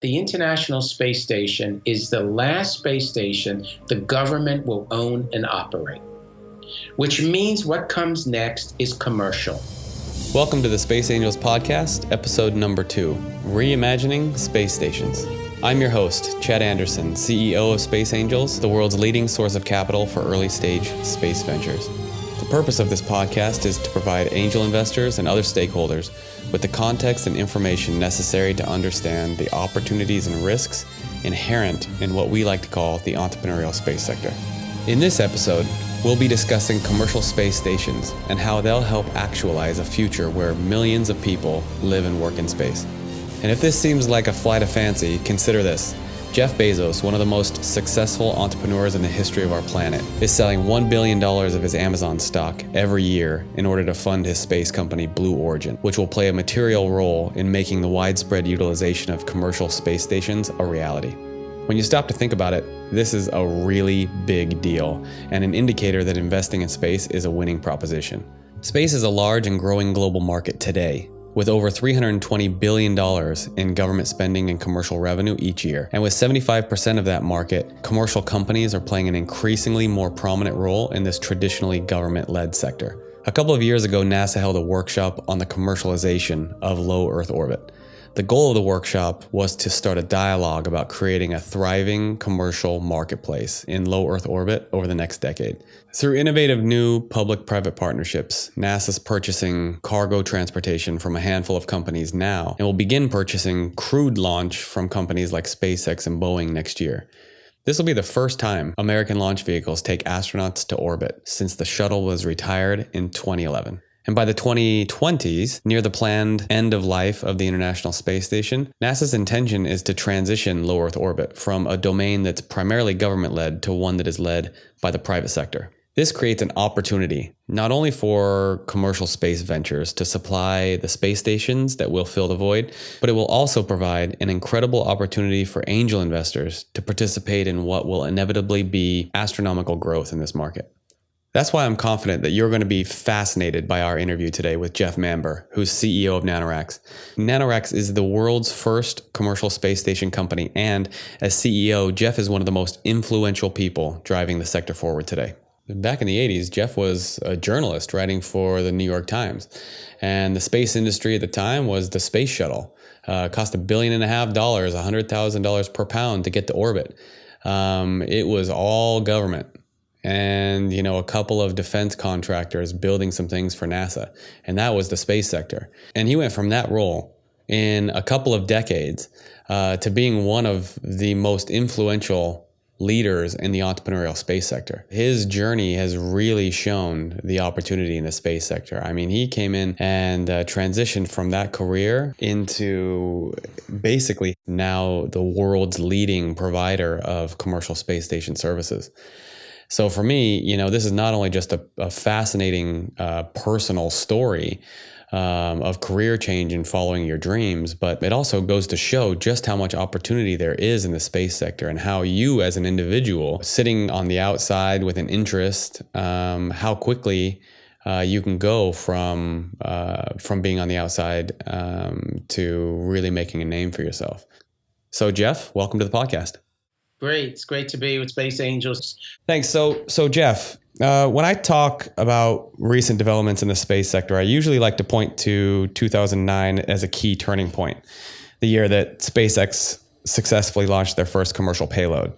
The International Space Station is the last space station the government will own and operate, which means what comes next is commercial. Welcome to the Space Angels podcast, episode number 2, Reimagining Space Stations. I'm your host, Chad Anderson, CEO of Space Angels, the world's leading source of capital for early-stage space ventures. The purpose of this podcast is to provide angel investors and other stakeholders with the context and information necessary to understand the opportunities and risks inherent in what we like to call the entrepreneurial space sector. In this episode, we'll be discussing commercial space stations and how they'll help actualize a future where millions of people live and work in space. And if this seems like a flight of fancy, consider this. Jeff Bezos, one of the most successful entrepreneurs in the history of our planet, is selling $1 billion of his Amazon stock every year in order to fund his space company Blue Origin, which will play a material role in making the widespread utilization of commercial space stations a reality. When you stop to think about it, this is a really big deal and an indicator that investing in space is a winning proposition. Space is a large and growing global market today, with over $320 billion in government spending and commercial revenue each year. And with 75% of that market, commercial companies are playing an increasingly more prominent role in this traditionally government-led sector. A couple of years ago, NASA held a workshop on the commercialization of low Earth orbit. The goal of the workshop was to start a dialogue about creating a thriving commercial marketplace in low Earth orbit over the next decade. Through innovative new public-private partnerships, NASA's purchasing cargo transportation from a handful of companies now, and will begin purchasing crewed launch from companies like SpaceX and Boeing next year. This will be the first time American launch vehicles take astronauts to orbit since the shuttle was retired in 2011. And by the 2020s, near the planned end of life of the International Space Station, NASA's intention is to transition low Earth orbit from a domain that's primarily government-led to one that is led by the private sector. This creates an opportunity, not only for commercial space ventures to supply the space stations that will fill the void, but it will also provide an incredible opportunity for angel investors to participate in what will inevitably be astronomical growth in this market. That's why I'm confident that you're going to be fascinated by our interview today with Jeff Manber, who's CEO of NanoRacks. NanoRacks is the world's first commercial space station company, and as CEO, Jeff is one of the most influential people driving the sector forward today. Back in the 80s, Jeff was a journalist writing for the New York Times, and the space industry at the time was the space shuttle. Cost $1.5 billion, $100,000 per pound to get to orbit. It was all government. And, a couple of defense contractors building some things for NASA. And that was the space sector. And he went from that role in a couple of decades to being one of the most influential leaders in the entrepreneurial space sector. His journey has really shown the opportunity in the space sector. I mean, he came in and transitioned from that career into basically now the world's leading provider of commercial space station services. So for me, this is not only just a fascinating personal story of career change and following your dreams, but it also goes to show just how much opportunity there is in the space sector and how you as an individual sitting on the outside with an interest, how quickly you can go from being on the outside to really making a name for yourself. So Jeff, welcome to the podcast. Great. It's great to be with Space Angels. Thanks. So Jeff, when I talk about recent developments in the space sector, I usually like to point to 2009 as a key turning point, the year that SpaceX successfully launched their first commercial payload.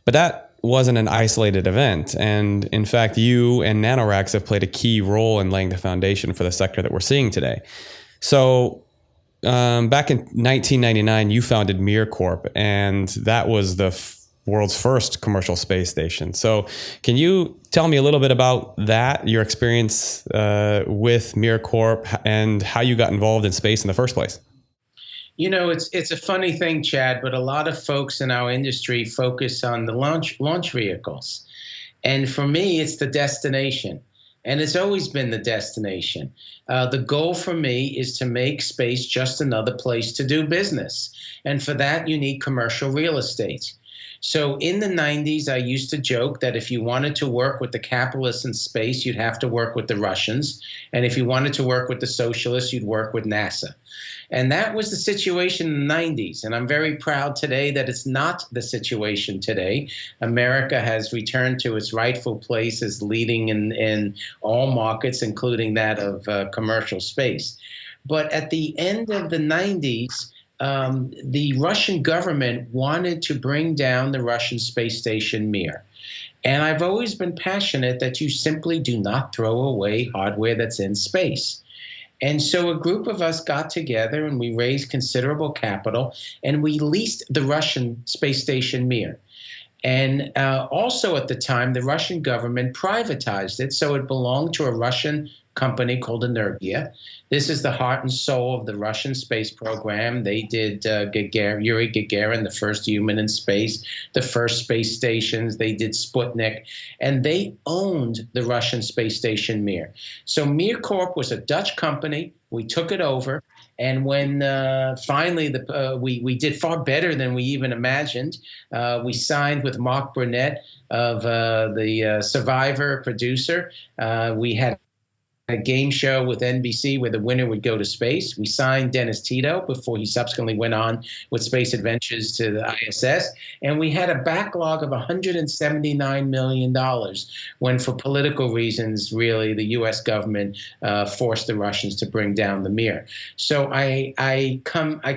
But that wasn't an isolated event. And in fact, you and NanoRacks have played a key role in laying the foundation for the sector that we're seeing today. So back in 1999, you founded Mir Corp, and that was the world's first commercial space station. So can you tell me a little bit about that, your experience with Mir Corp, and how you got involved in space in the first place? It's a funny thing, Chad, but a lot of folks in our industry focus on the launch vehicles. And for me, it's the destination. And it's always been the destination. The goal for me is to make space just another place to do business. And for that, you need commercial real estate. So in the 90s, I used to joke that if you wanted to work with the capitalists in space, you'd have to work with the Russians. And if you wanted to work with the socialists, you'd work with NASA. And that was the situation in the 90s. And I'm very proud today that it's not the situation today. America has returned to its rightful place as leading in all markets, including that of commercial space. But at the end of the 90s, the Russian government wanted to bring down the Russian space station Mir. And I've always been passionate that you simply do not throw away hardware that's in space. And so a group of us got together and we raised considerable capital and we leased the Russian space station Mir. And also at the time, the Russian government privatized it, so it belonged to a Russian company called Energia. This is the heart and soul of the Russian space program. They did Yuri Gagarin, the first human in space, the first space stations. They did Sputnik, and they owned the Russian space station Mir. So Mir Corp was a Dutch company. We took it over. And when finally we did far better than we even imagined, we signed with Mark Burnett of the Survivor producer. We had a game show with NBC where the winner would go to space. We signed Dennis Tito before he subsequently went on with Space Adventures to the ISS. And we had a backlog of $179 million when, for political reasons, really, the U.S. government forced the Russians to bring down the Mir. So I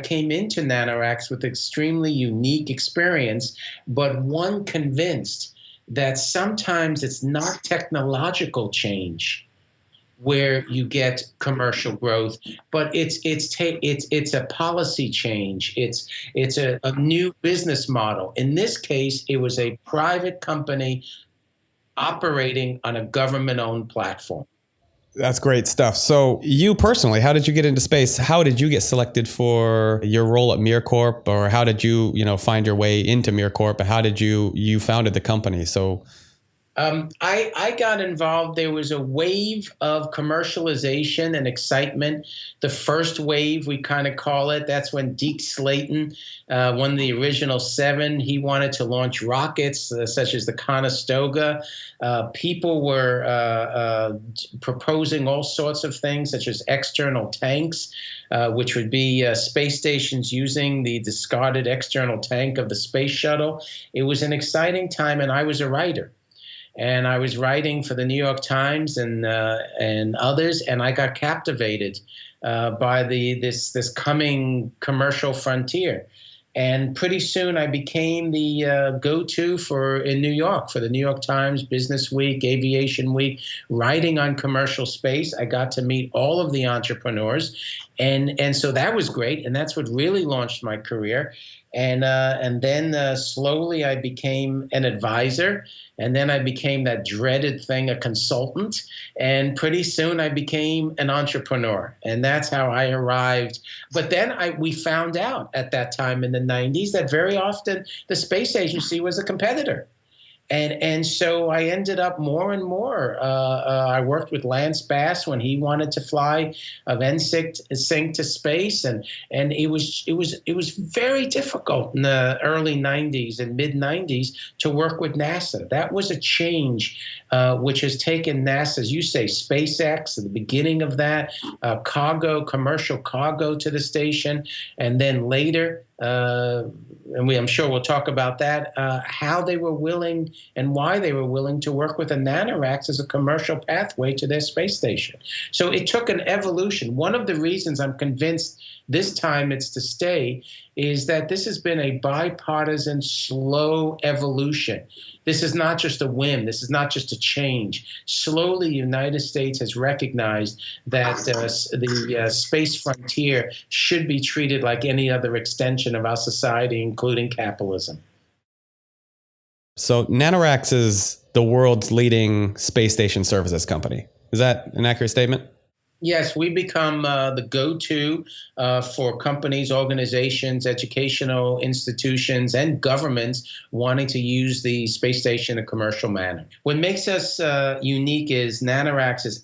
came into NanoRacks with extremely unique experience, but one convinced that sometimes it's not technological change where you get commercial growth, but it's a policy change. It's a new business model. In this case, it was a private company operating on a government-owned platform. That's great stuff. So you personally, how did you get into space? How did you get selected for your role at Mir Corp, or how did you find your way into Mir Corp, and how did you founded the company? So I got involved. There was a wave of commercialization and excitement. The first wave, we kind of call it, that's when Deke Slayton, one of the original 7, he wanted to launch rockets such as the Conestoga. People were proposing all sorts of things, such as external tanks, which would be space stations using the discarded external tank of the space shuttle. It was an exciting time, and I was a writer. And I was writing for the New York Times and others, and I got captivated by this coming commercial frontier. And pretty soon I became the go-to in New York for the New York Times, Business Week, Aviation Week, writing on commercial space. I got to meet all of the entrepreneurs, and so that was great, and that's what really launched my career. And then slowly I became an advisor, and then I became that dreaded thing, a consultant, and pretty soon I became an entrepreneur, and that's how I arrived. But then we found out at that time in the 90s that very often the space agency was a competitor. And so I ended up more and more. I worked with Lance Bass when he wanted to fly of NSYNC to space, and it was very difficult in the early 90s and mid 90s to work with NASA. That was a change which has taken NASA, as you say, SpaceX, at the beginning of that, commercial cargo to the station, and then later. And I'm sure we'll talk about that, how they were willing and why they were willing to work with a NanoRacks as a commercial pathway to their space station. So it took an evolution. One of the reasons I'm convinced this time it's to stay is that this has been a bipartisan, slow evolution. This is not just a whim. This is not just a change. Slowly, the United States has recognized that the space frontier should be treated like any other extension of our society, including capitalism. So NanoRacks is the world's leading space station services company. Is that an accurate statement? Yes, we become the go-to for companies, organizations, educational institutions, and governments wanting to use the space station in a commercial manner. What makes us unique is NanoRacks is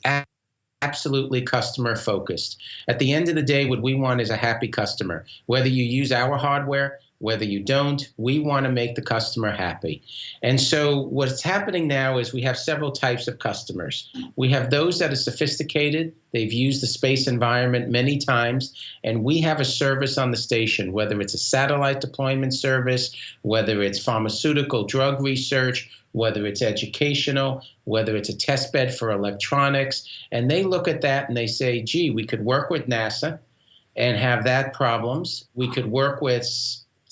absolutely customer focused. At the end of the day, what we want is a happy customer. Whether you use our hardware, whether you don't. We want to make the customer happy. And so what's happening now is we have several types of customers. We have those that are sophisticated. They've used the space environment many times, and we have a service on the station, whether it's a satellite deployment service, whether it's pharmaceutical drug research, whether it's educational, whether it's a test bed for electronics. And they look at that and they say, gee, we could work with NASA and have that problems. We could work with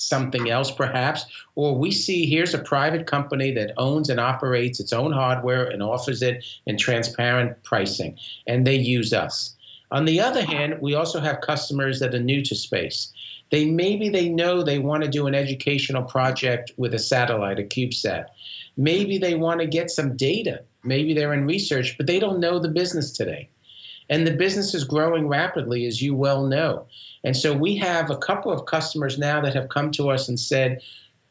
something else perhaps, or we see here's a private company that owns and operates its own hardware and offers it in transparent pricing, and they use us. On the other hand, we also have customers that are new to space. Maybe they know they want to do an educational project with a satellite, a CubeSat. Maybe they want to get some data. Maybe they're in research, but they don't know the business today. And the business is growing rapidly, as you well know. And so we have a couple of customers now that have come to us and said,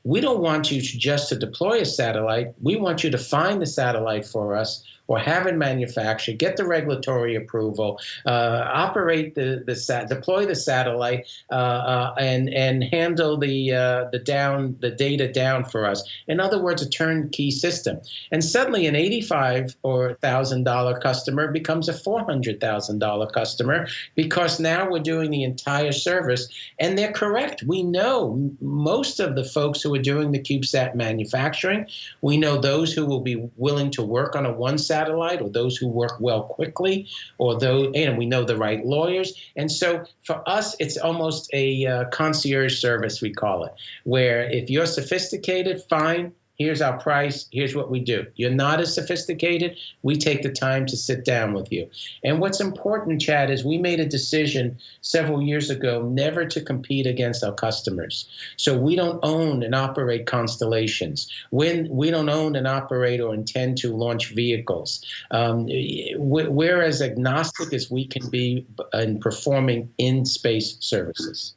we don't want you just to deploy a satellite. We want you to find the satellite for us, or have it manufactured, get the regulatory approval, operate deploy the satellite, and handle the data down for us. In other words, a turnkey system. And suddenly, an $85,000 customer becomes a $400,000 customer, because now we're doing the entire service. And they're correct. We know most of the folks who are doing the CubeSat manufacturing. We know those who will be willing to work on a one satellite, or those who work well quickly, or those, and we know the right lawyers. And so for us, it's almost a concierge service, we call it, where if you're sophisticated, fine. Here's our price. Here's what we do. You're not as sophisticated. We take the time to sit down with you. And what's important, Chad, is we made a decision several years ago never to compete against our customers. So we don't own and operate constellations. We don't own and operate or intend to launch vehicles. We're as agnostic as we can be in performing in-space services.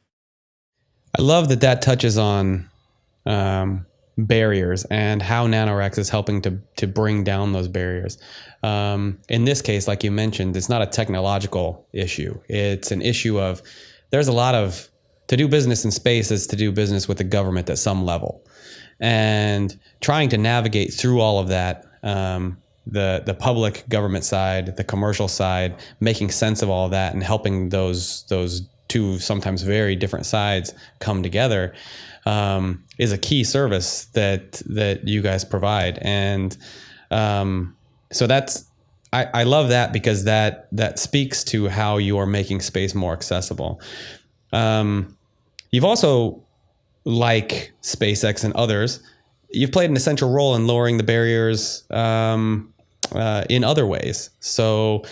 I love that touches on barriers and how NanoRacks is helping to bring down those barriers. In this case, like you mentioned, it's not a technological issue. It's an issue of to do business in space is to do business with the government at some level. And trying to navigate through all of that, the public government side, the commercial side, making sense of all of that and helping those two sometimes very different sides come together, is a key service that you guys provide. And so I love that, because that speaks to how you are making space more accessible. You've also, like SpaceX and others, you've played an essential role in lowering the barriers in other ways. So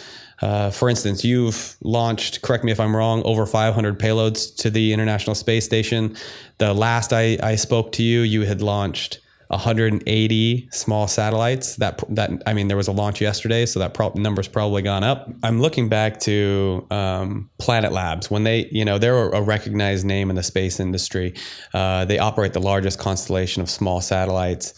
for instance, you've launched, correct me if I'm wrong, over 500 payloads to the International Space Station. The last I spoke to you, you had launched 180 small satellites. There was a launch yesterday, so that number's probably gone up. I'm looking back to Planet Labs, when they're a recognized name in the space industry. They operate the largest constellation of small satellites.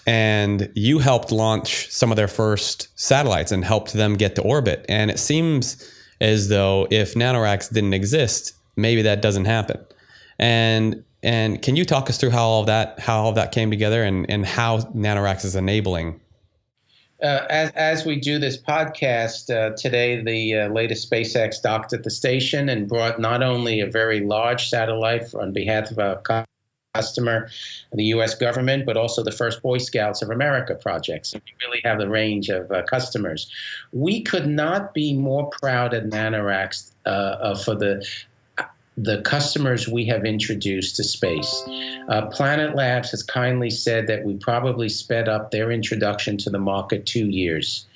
And you helped launch some of their first satellites and helped them get to orbit. And it seems as though if NanoRacks didn't exist, maybe that doesn't happen. And can you talk us through how all of that came together and how NanoRacks is enabling? As we do this podcast today, the latest SpaceX docked at the station and brought not only a very large satellite on behalf of our customer, the U.S. government, but also the first Boy Scouts of America project. So we really have the range of customers. We could not be more proud at NanoRacks for the customers we have introduced to space. Planet Labs has kindly said that we probably sped up their introduction to the market 2 years.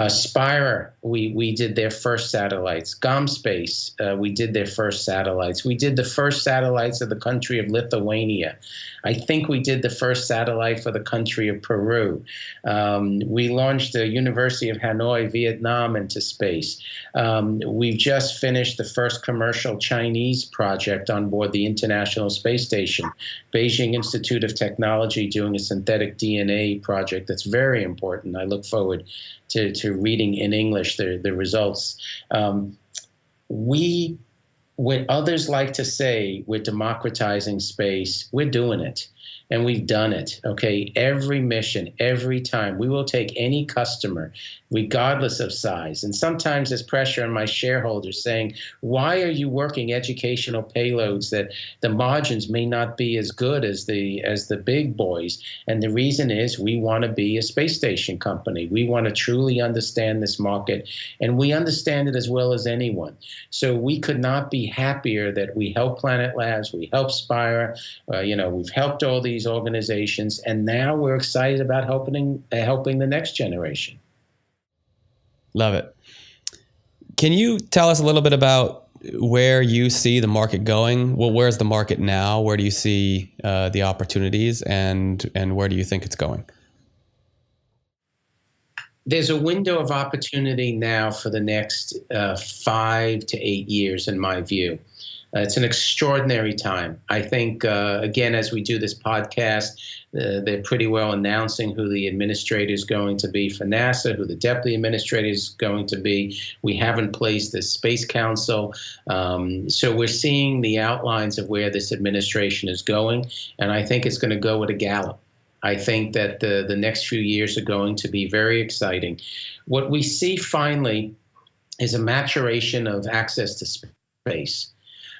Spire, we did their first satellites. GomSpace, we did their first satellites. We did the first satellites of the country of Lithuania. I think we did the first satellite for the country of Peru. We launched the University of Hanoi, Vietnam into space. We've just finished the first commercial Chinese project on board the International Space Station. Beijing Institute of Technology doing a synthetic DNA project that's very important. I look forward to reading in English the results. We When others like to say we're democratizing space, we're doing it. And we've done it, okay? Every mission, every time. We will take any customer, regardless of size. And sometimes there's pressure on my shareholders saying, why are you working educational payloads that the margins may not be as good as the big boys? And the reason is we want to be a space station company. We want to truly understand this market, and we understand it as well as anyone. So we could not be happier that we help Planet Labs, we help Spire, we've helped all these organizations, and now we're excited about helping the next generation. Love it. Can you tell us a little bit about where you see the market going? Well, where's the market now? Where do you see the opportunities, and where do you think it's going? There's a window of opportunity now for the next 5 to 8 years, in my view. It's an extraordinary time. I think, again, as we do this podcast, they're pretty well announcing who the administrator is going to be for NASA, who the deputy administrator is going to be. We haven't placed the Space Council. So we're seeing the outlines of where this administration is going, and I think it's going to go at a gallop. I think that the next few years are going to be very exciting. What we see finally is a maturation of access to space.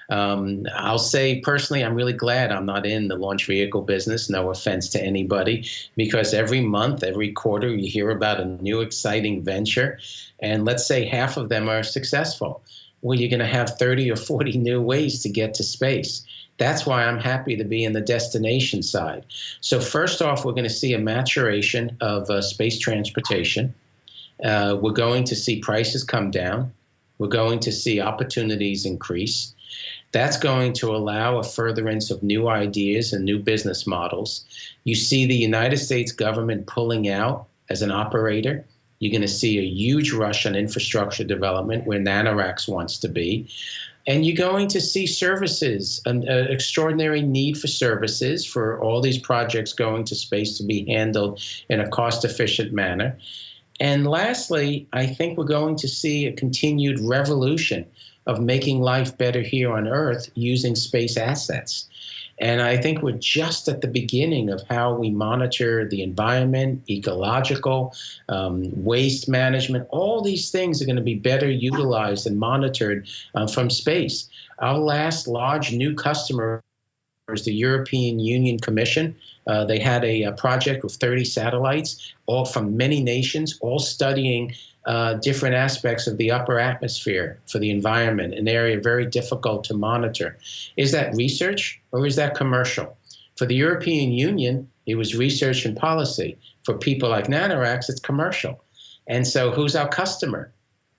I'll say personally, I'm really glad I'm not in the launch vehicle business, no offense to anybody, because every month, every quarter, you hear about a new exciting venture, and let's say half of them are successful. Well, you're going to have 30 or 40 new ways to get to space. That's why I'm happy to be in the destination side. So first off, we're going to see a maturation of space transportation. We're going to see prices come down. We're going to see opportunities increase. That's going to allow a furtherance of new ideas and new business models. You see the United States government pulling out as an operator. You're going to see a huge rush on infrastructure development where NanoRacks wants to be. And you're going to see services, an extraordinary need for services for all these projects going to space to be handled in a cost-efficient manner. And lastly, I think we're going to see a continued revolution of making life better here on Earth using space assets. And I think we're just at the beginning of how we monitor the environment, ecological, waste management. All these things are going to be better utilized and monitored from space. Our last large new customer was the European Union Commission. They had a project with 30 satellites, all from many nations, all studying different aspects of the upper atmosphere for the environment, an area very difficult to monitor. Is that research or is that commercial? For the European Union, it was research and policy. For people like NanoRacks, it's commercial. And so who's our customer?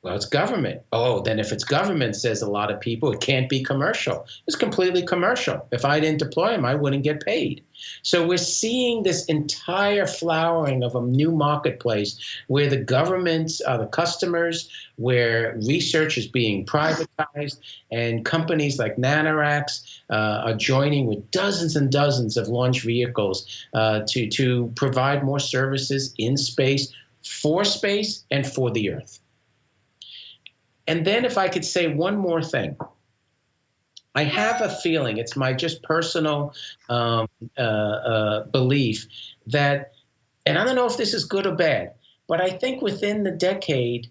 Well, it's government. Oh, then if it's government, says a lot of people, it can't be commercial. It's completely commercial. If I didn't deploy them, I wouldn't get paid. So we're seeing this entire flowering of a new marketplace where the governments are the customers, where research is being privatized, and companies like NanoRacks are joining with dozens and dozens of launch vehicles to provide more services in space, and for the Earth. And then if I could say one more thing, I have a feeling, it's my just personal belief that, and I don't know if this is good or bad, but I think within the decade,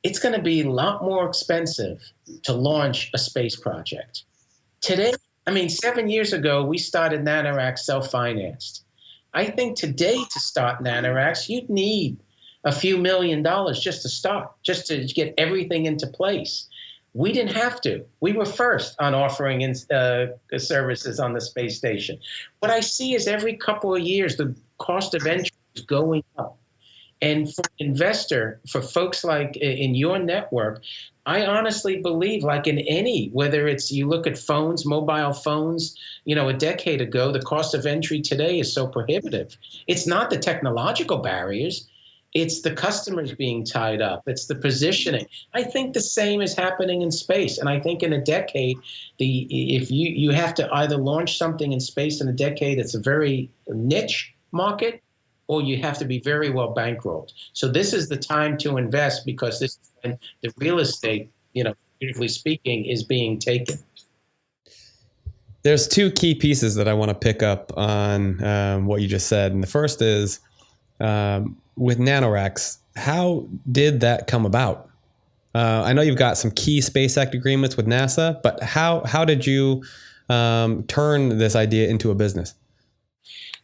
it's going to be a lot more expensive to launch a space project. Today, 7 years ago, we started NanoRacks self-financed. I think today to start NanoRacks, you'd need a few $1 million just to start, just to get everything into place. We didn't have to. We were first on offering services on the space station. What I see is every couple of years, the cost of entry is going up. And for an investor, for folks like in your network, I honestly believe, like in any, whether it's you look at phones, mobile phones, a decade ago, the cost of entry today is so prohibitive. It's not the technological barriers. It's the customers being tied up. It's the positioning. I think the same is happening in space. And I think in a decade, if you have to either launch something in space in a decade, it's a very niche market, or you have to be very well bankrolled. So this is the time to invest, because this is when the real estate, figuratively speaking, is being taken. There's two key pieces that I want to pick up on what you just said. And the first is with NanoRacks, how did that come about? I know you've got some key Space Act agreements with NASA, but how did you turn this idea into a business?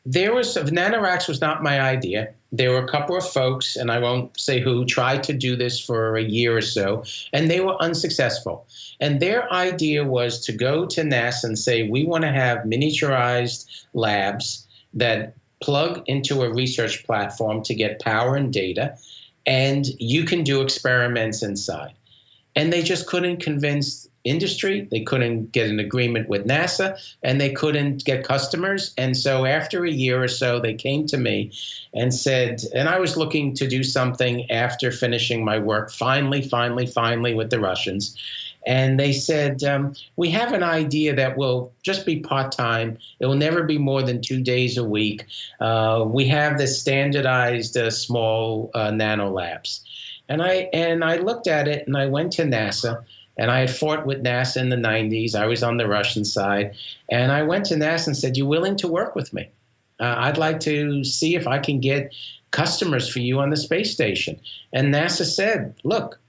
NanoRacks was not my idea. There were a couple of folks, and I won't say who, tried to do this for a year or so, and they were unsuccessful. And their idea was to go to NASA and say, we want to have miniaturized labs that plug into a research platform to get power and data, and you can do experiments inside. And they just couldn't convince industry. They couldn't get an agreement with NASA, and they couldn't get customers. And so after a year or so, they came to me and said, and I was looking to do something after finishing my work, finally with the Russians. And they said, we have an idea that will just be part-time. It will never be more than 2 days a week. We have this standardized small nano labs. And I looked at it, and I went to NASA, and I had fought with NASA in the 90s. I was on the Russian side. And I went to NASA and said, you willing to work with me? I'd like to see if I can get customers for you on the space station. And NASA said, look,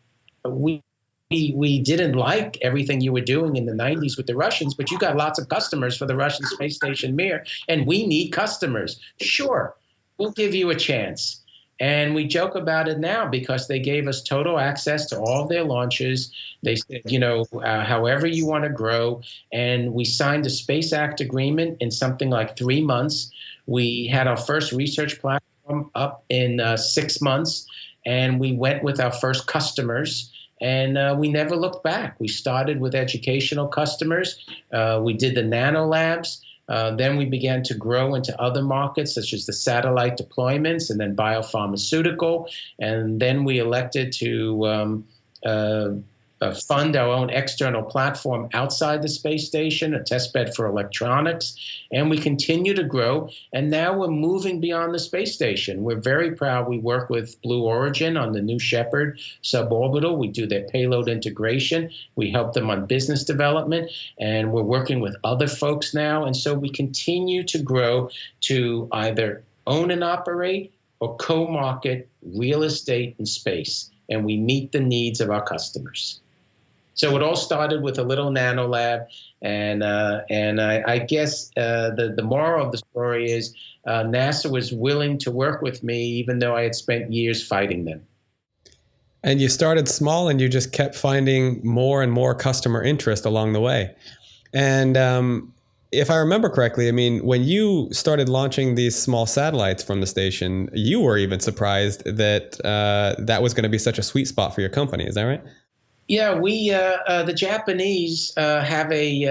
we didn't like everything you were doing in the 90s with the Russians, but you got lots of customers for the Russian space station Mir, and we need customers. Sure, we'll give you a chance. And we joke about it now because they gave us total access to all of their launches. They said, however you want to grow. And we signed a Space Act agreement in something like 3 months. We had our first research platform up in 6 months. And we went with our first customers. And we never looked back. We started with educational customers. We did the nano labs. Then we began to grow into other markets, such as the satellite deployments and then biopharmaceutical. And then we elected to fund our own external platform outside the space station, a testbed for electronics. And we continue to grow. And now we're moving beyond the space station. We're very proud. We work with Blue Origin on the New Shepard suborbital. We do their payload integration. We help them on business development. And we're working with other folks now. And so we continue to grow to either own and operate or co-market real estate in space. And we meet the needs of our customers. So it all started with a little nano lab, and I guess the moral of the story is NASA was willing to work with me, even though I had spent years fighting them. And you started small, and you just kept finding more and more customer interest along the way. And if I remember correctly, I mean, when you started launching these small satellites from the station, you were even surprised that that was going to be such a sweet spot for your company. Is that right? Yeah, the Japanese have a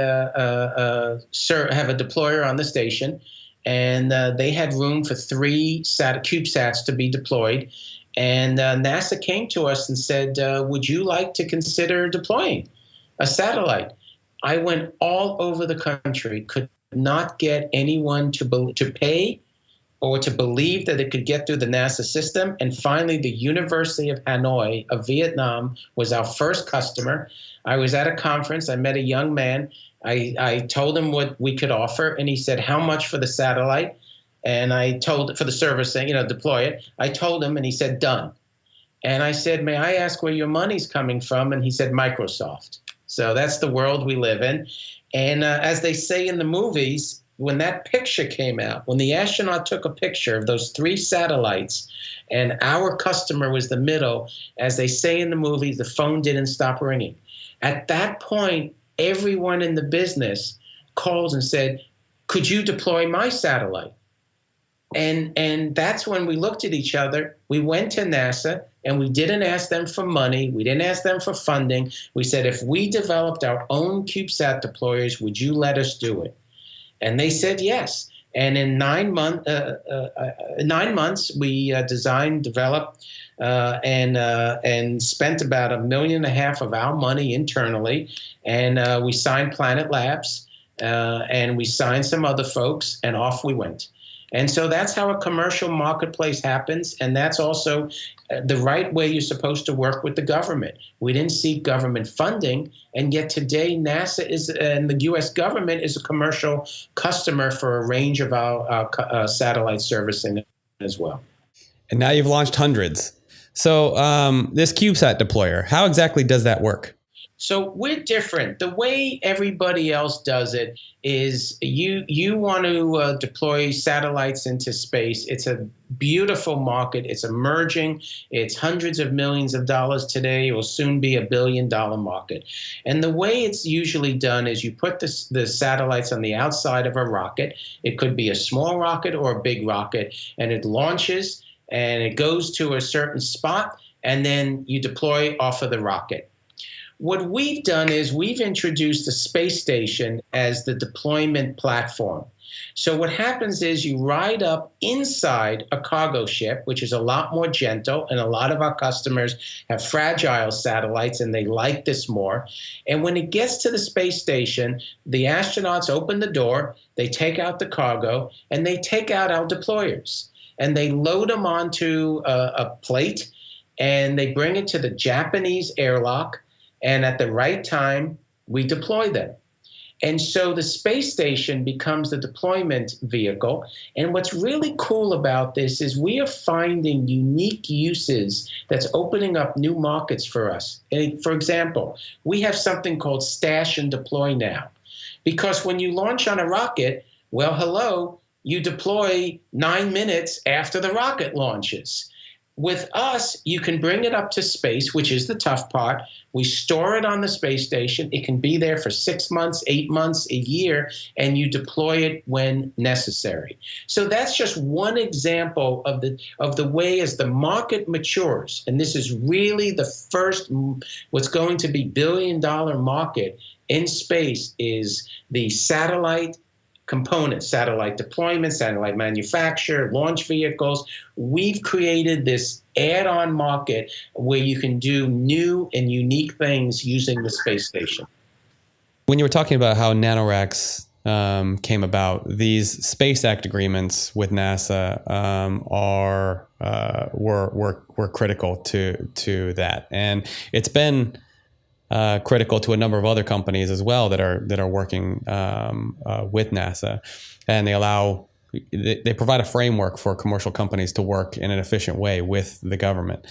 deployer on the station, and they had room for 3 CubeSats to be deployed. And NASA came to us and said, would you like to consider deploying a satellite? I went all over the country, could not get anyone to pay or to believe that it could get through the NASA system. And finally, the University of Hanoi of Vietnam was our first customer. I was at a conference. I met a young man. I told him what we could offer, and he said, how much for the satellite? And I told, for the service, deploy it. I told him, and he said, done. And I said, may I ask where your money's coming from? And he said, Microsoft. So that's the world we live in. And as they say in the movies, when that picture came out, when the astronaut took a picture of those 3 satellites and our customer was the middle, as they say in the movies, the phone didn't stop ringing. At that point, everyone in the business called and said, could you deploy my satellite? And that's when we looked at each other. We went to NASA, and we didn't ask them for money. We didn't ask them for funding. We said, if we developed our own CubeSat deployers, would you let us do it? And they said yes. And in 9 months, we designed, developed, and spent about $1.5 million of our money internally. And we signed Planet Labs, and we signed some other folks, and off we went. And so that's how a commercial marketplace happens. And that's also the right way you're supposed to work with the government. We didn't seek government funding. And yet today, NASA is, and the US government is a commercial customer for a range of our satellite servicing as well. And now you've launched hundreds. So this CubeSat deployer, how exactly does that work? So we're different. The way everybody else does it is you want to deploy satellites into space. It's a beautiful market. It's emerging. It's hundreds of millions of dollars today. It will soon be $1 billion market. And the way it's usually done is you put the satellites on the outside of a rocket. It could be a small rocket or a big rocket, and it launches and it goes to a certain spot, and then you deploy off of the rocket. What we've done is we've introduced a space station as the deployment platform. So what happens is you ride up inside a cargo ship, which is a lot more gentle, and a lot of our customers have fragile satellites and they like this more. And when it gets to the space station, the astronauts open the door, they take out the cargo, and they take out our deployers. And they load them onto a plate, and they bring it to the Japanese airlock. And at the right time, we deploy them. And so the space station becomes the deployment vehicle. And what's really cool about this is we are finding unique uses that's opening up new markets for us. And for example, we have something called stash and deploy now. Because when you launch on a rocket, well, hello, you deploy 9 minutes after the rocket launches. With us, you can bring it up to space, which is the tough part. We store it on the space station. It can be there for 6 months, 8 months, a year, and you deploy it when necessary. So that's just one example of the way as the market matures, and this is really the first, what's going to be billion-dollar market in space is the satellite components, satellite deployment, satellite manufacture, launch vehicles. We've created this add-on market where you can do new and unique things using the space station. When you were talking about how NanoRacks came about, these Space Act agreements with NASA were critical to that, and it's been critical to a number of other companies as well that are working with NASA, and they provide a framework for commercial companies to work in an efficient way with the government.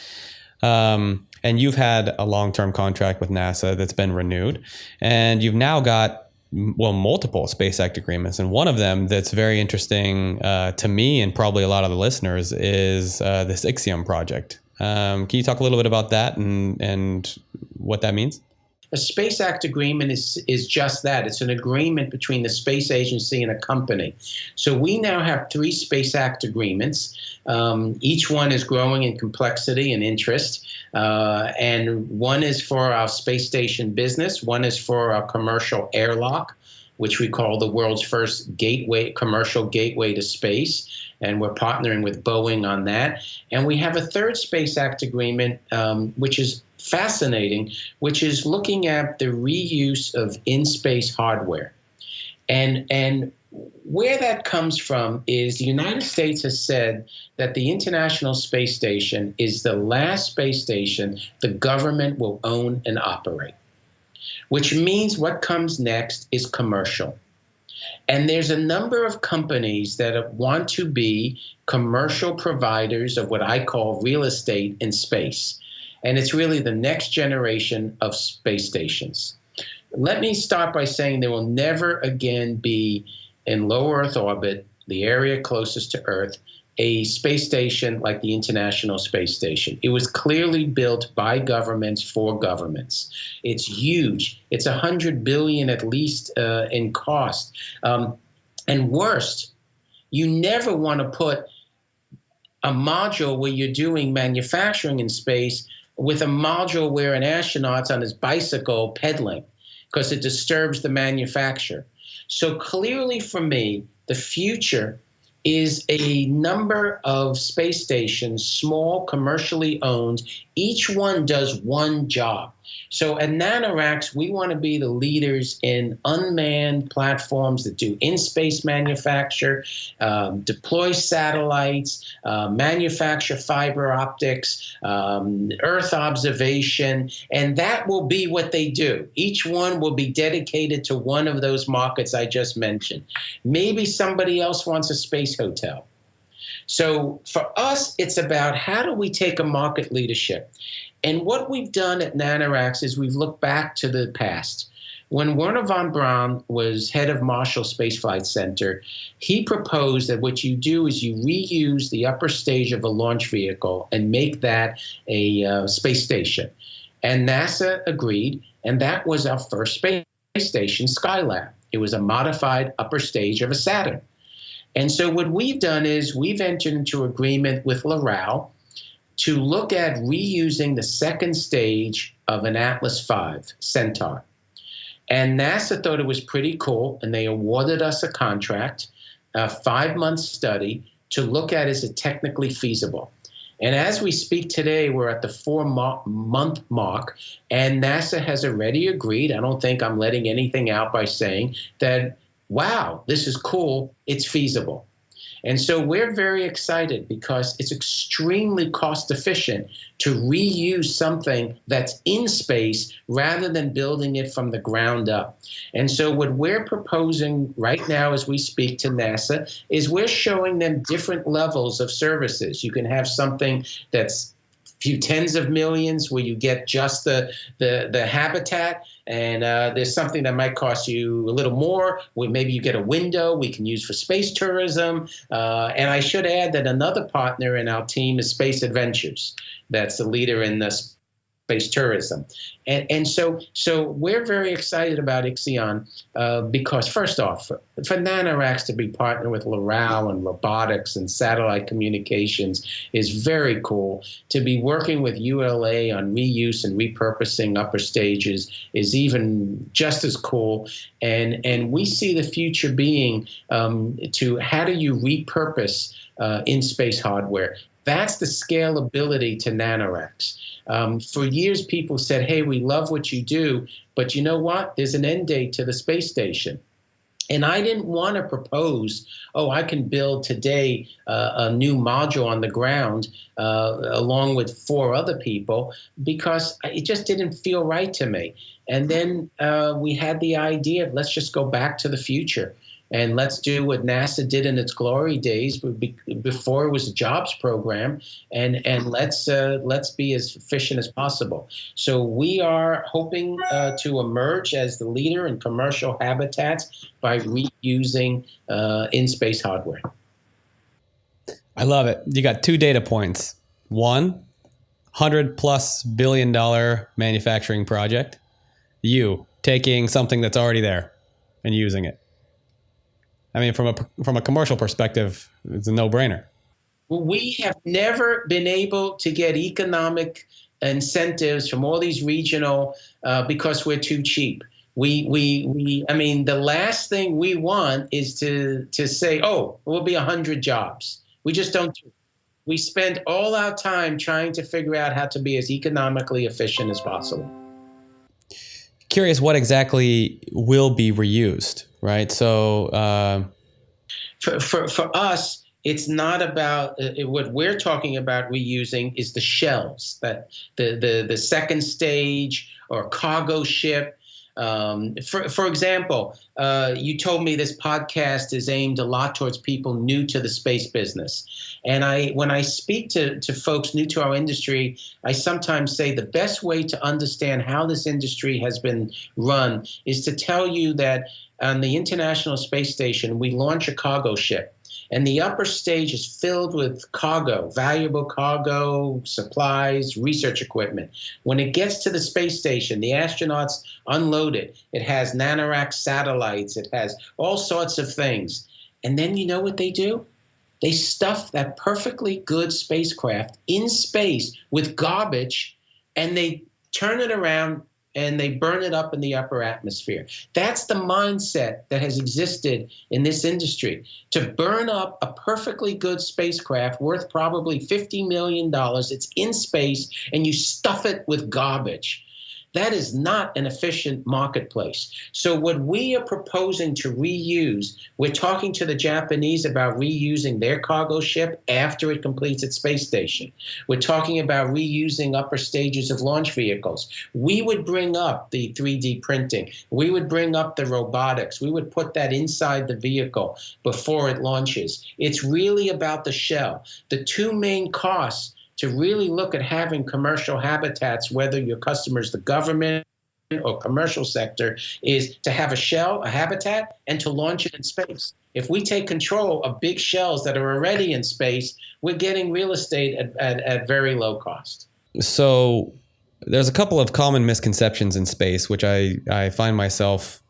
And you've had a long-term contract with NASA that's been renewed, and you've now got multiple Space Act agreements, and one of them that's very interesting to me and probably a lot of the listeners is this Ixiom project. Can you talk a little bit about that and what that means? A Space Act agreement is just that. It's an agreement between the space agency and a company. So we now have 3 Space Act agreements. Each one is growing in complexity and interest. And one is for our space station business. One is for our commercial airlock, which we call the world's first commercial gateway to space. And we're partnering with Boeing on that. And we have a 3rd Space Act agreement, which is fascinating, which is looking at the reuse of in-space hardware. And where that comes from is the United States has said that the International Space Station is the last space station the government will own and operate, which means what comes next is commercial. And there's a number of companies that want to be commercial providers of what I call real estate in space. And it's really the next generation of space stations. Let me start by saying there will never again be in low Earth orbit, the area closest to Earth, a space station like the International Space Station. It was clearly built by governments for governments. It's huge. It's $100 billion at least in cost. And worst, you never want to put a module where you're doing manufacturing in space with a module where an astronaut's on his bicycle pedaling, because it disturbs the manufacture. So clearly for me, the future is a number of space stations, small, commercially owned. Each one does one job. So at NanoRacks, we want to be the leaders in unmanned platforms that do in-space manufacture, deploy satellites, manufacture fiber optics, Earth observation, and that will be what they do. Each one will be dedicated to one of those markets I just mentioned. Maybe somebody else wants a space hotel. So for us, it's about how do we take a market leadership? And what we've done at NanoRacks is we've looked back to the past. When Wernher von Braun was head of Marshall Space Flight Center, he proposed that what you do is you reuse the upper stage of a launch vehicle and make that a space station. And NASA agreed, and that was our first space station, Skylab. It was a modified upper stage of a Saturn. And so what we've done is we've entered into agreement with Loral to look at reusing the second stage of an Atlas V Centaur. And NASA thought it was pretty cool, and they awarded us a contract, a 5-month study, to look at is it technically feasible. And as we speak today, we're at the 4-month mark, and NASA has already agreed. I don't think I'm letting anything out by saying that, wow, this is cool, it's feasible. And so we're very excited because it's extremely cost efficient to reuse something that's in space rather than building it from the ground up. And so what we're proposing right now as we speak to NASA is we're showing them different levels of services. You can have something that's few tens of millions where you get just the habitat, and there's something that might cost you a little more where maybe you get a window we can use for space tourism. And I should add that another partner in our team is Space Adventures. That's the leader in the space tourism. And so we're very excited about Ixion because, first off, for NanoRacks to be partnered with Loral and robotics and satellite communications is very cool. To be working with ULA on reuse and repurposing upper stages is even just as cool. And we see the future being to how do you repurpose in-space hardware. That's the scalability to NanoRacks. For years, people said, hey, we love what you do, but you know what? There's an end date to the space station. And I didn't want to propose, oh, I can build today a new module on the ground along with 4 other people, because it just didn't feel right to me. And then we had the idea of let's just go back to the future. And let's do what NASA did in its glory days before it was a jobs program, and let's be as efficient as possible. So we are hoping to emerge as the leader in commercial habitats by reusing in-space hardware. I love it. You got 2 data points. 1, $100+ billion manufacturing project. You taking something that's already there and using it. I mean, from a commercial perspective, it's a no-brainer. Well, we have never been able to get economic incentives from all these regional because we're too cheap. I mean, the last thing we want is to say, oh, it will be 100 jobs. We just don't do it. We spend all our time trying to figure out how to be as economically efficient as possible. Curious what exactly will be reused, right? So for us, it's not about what we're talking about reusing is the shells, that the second stage or cargo ship. For example, you told me this podcast is aimed a lot towards people new to the space business. And when I speak to folks new to our industry, I sometimes say the best way to understand how this industry has been run is to tell you that on the International Space Station, we launch a cargo ship. And the upper stage is filled with cargo, valuable cargo, supplies, research equipment. When it gets to the space station, the astronauts unload it. It has NanoRacks satellites. It has all sorts of things. And then you know what they do? They stuff that perfectly good spacecraft in space with garbage, and they turn it around and they burn it up in the upper atmosphere. That's the mindset that has existed in this industry. To burn up a perfectly good spacecraft worth probably $50 million, it's in space, and you stuff it with garbage. That is not an efficient marketplace. So what we are proposing to reuse, we're talking to the Japanese about reusing their cargo ship after it completes its space station. We're talking about reusing upper stages of launch vehicles. We would bring up the 3D printing. We would bring up the robotics. We would put that inside the vehicle before it launches. It's really about the shell. The two main costs to really look at having commercial habitats, whether your customer is the government or commercial sector, is to have a shell, a habitat, and to launch it in space. If we take control of big shells that are already in space, we're getting real estate at very low cost. So there's a couple of common misconceptions in space, which I find myself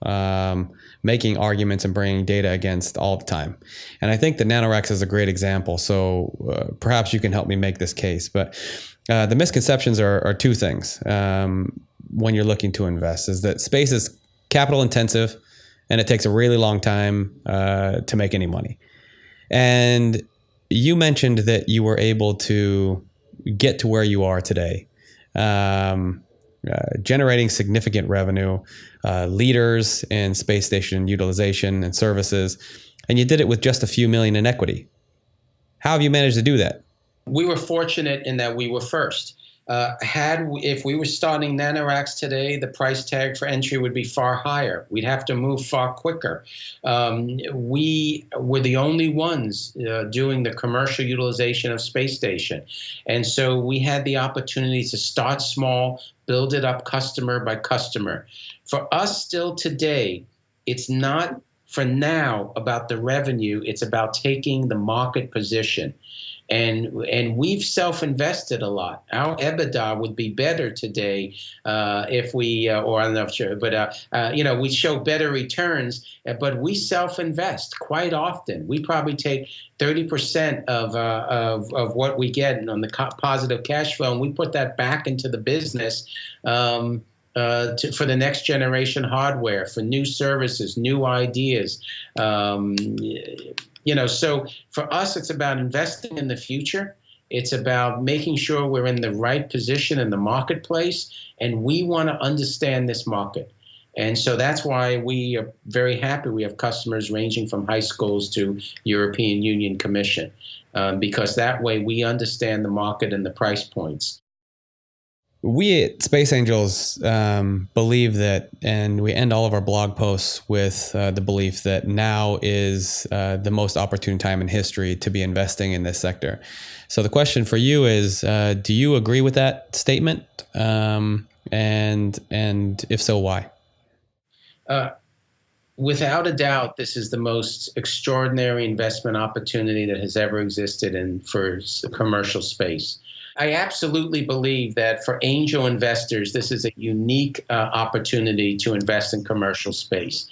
making arguments and bringing data against all the time. And I think the NanoRacks is a great example. So perhaps you can help me make this case. But the misconceptions are two things when you're looking to invest, is that space is capital intensive and it takes a really long time to make any money. And you mentioned that you were able to get to where you are today, generating significant revenue, leaders in space station utilization and services, and you did it with just a few million in equity. How have you managed to do that? We were fortunate in that we were first. If we were starting NanoRacks today, the price tag for entry would be far higher. We'd have to move far quicker. We were the only ones doing the commercial utilization of space station. And so we had the opportunity to start small, build it up customer by customer. For us still today, it's not for now about the revenue, it's about taking the market position. And we've self-invested a lot. Our EBITDA would be better today if we, or I don't know if sure, but we show better returns. But we self-invest quite often. We probably take 30% of what we get on the positive cash flow, and we put that back into the business. For the next generation hardware, for new services, new ideas. So for us, it's about investing in the future. It's about making sure we're in the right position in the marketplace, and we want to understand this market. And so that's why we are very happy we have customers ranging from high schools to European Union Commission, because that way we understand the market and the price points. We at Space Angels believe that, and we end all of our blog posts with the belief that now is the most opportune time in history to be investing in this sector. So the question for you is, do you agree with that statement? And if so, why? Without a doubt, this is the most extraordinary investment opportunity that has ever existed for commercial space. I absolutely believe that for angel investors, this is a unique opportunity to invest in commercial space.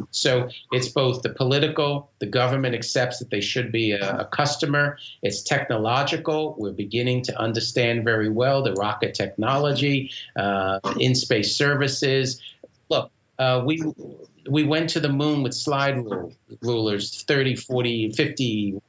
So it's both the political, the government accepts that they should be a customer. It's technological. We're beginning to understand very well the rocket technology, in-space services. Look, we went to the moon with slide rulers 30, 40, 50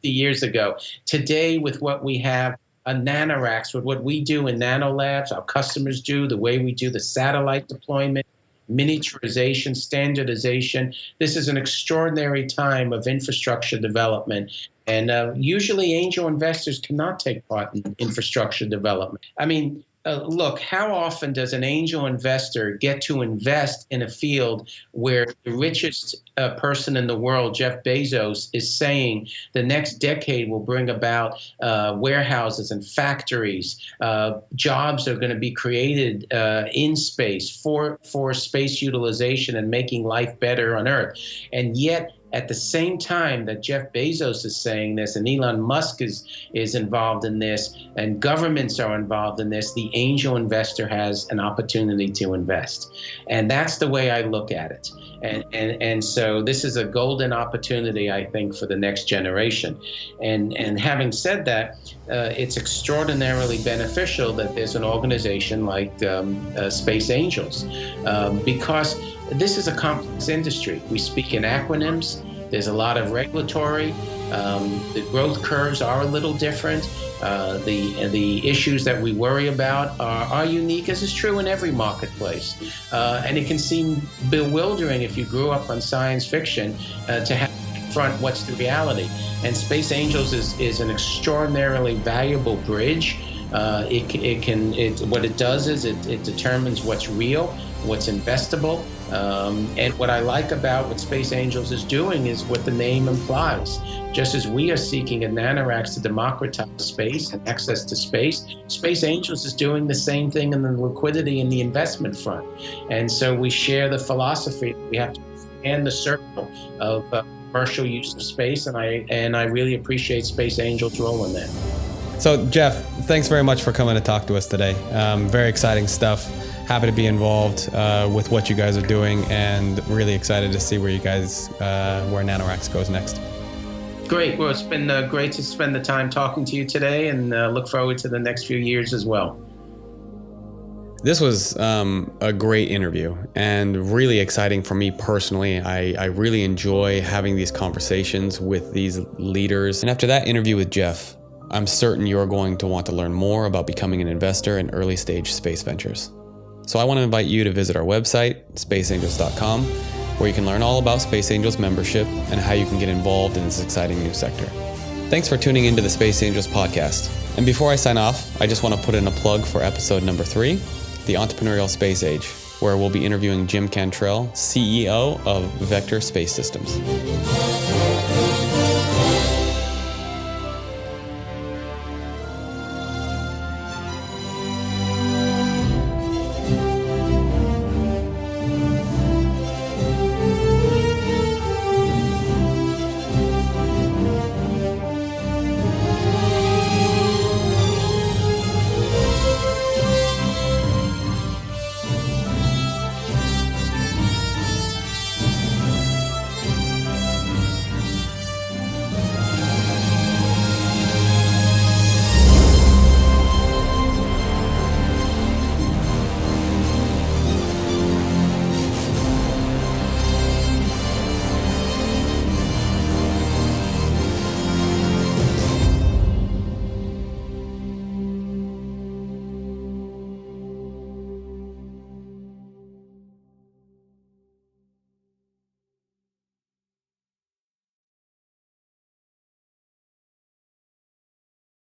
years ago. Today, with what we have, a NanoRacks, with what we do in nanolabs, our customers do, the way we do the satellite deployment, miniaturization, standardization. This is an extraordinary time of infrastructure development. And usually angel investors cannot take part in infrastructure development. I mean, look, how often does an angel investor get to invest in a field where the richest person in the world, Jeff Bezos, is saying the next decade will bring about warehouses and factories. Jobs are going to be created in space for space utilization and making life better on Earth. And yet, at the same time that Jeff Bezos is saying this, and Elon Musk is involved in this, and governments are involved in this, the angel investor has an opportunity to invest. And that's the way I look at it. And so this is a golden opportunity, I think, for the next generation. And having said that, it's extraordinarily beneficial that there's an organization like Space Angels, because this is a complex industry. We speak in acronyms. There's a lot of regulatory. The growth curves are a little different. The issues that we worry about are unique, as is true in every marketplace. And it can seem bewildering if you grew up on science fiction to have to confront what's the reality. And Space Angels is an extraordinarily valuable bridge. What it does is it determines what's real, what's investable. And what I like about what Space Angels is doing is what the name implies. Just as we are seeking at NanoRacks to democratize space and access to space, Space Angels is doing the same thing in the liquidity and the investment front. And so we share the philosophy. We have to end the circle of commercial use of space, and I really appreciate Space Angels' role in that. So Jeff, thanks very much for coming to talk to us today. Very exciting stuff. Happy to be involved with what you guys are doing, and really excited to see where NanoRacks goes next. Great. Well, it's been great to spend the time talking to you today, and look forward to the next few years as well. This was a great interview and really exciting for me personally. I really enjoy having these conversations with these leaders. And after that interview with Jeff, I'm certain you're going to want to learn more about becoming an investor in early stage space ventures. So I want to invite you to visit our website, spaceangels.com, where you can learn all about Space Angels membership and how you can get involved in this exciting new sector. Thanks for tuning into the Space Angels podcast. And before I sign off, I just want to put in a plug for episode number 3, The Entrepreneurial Space Age, where we'll be interviewing Jim Cantrell, CEO of Vector Space Systems.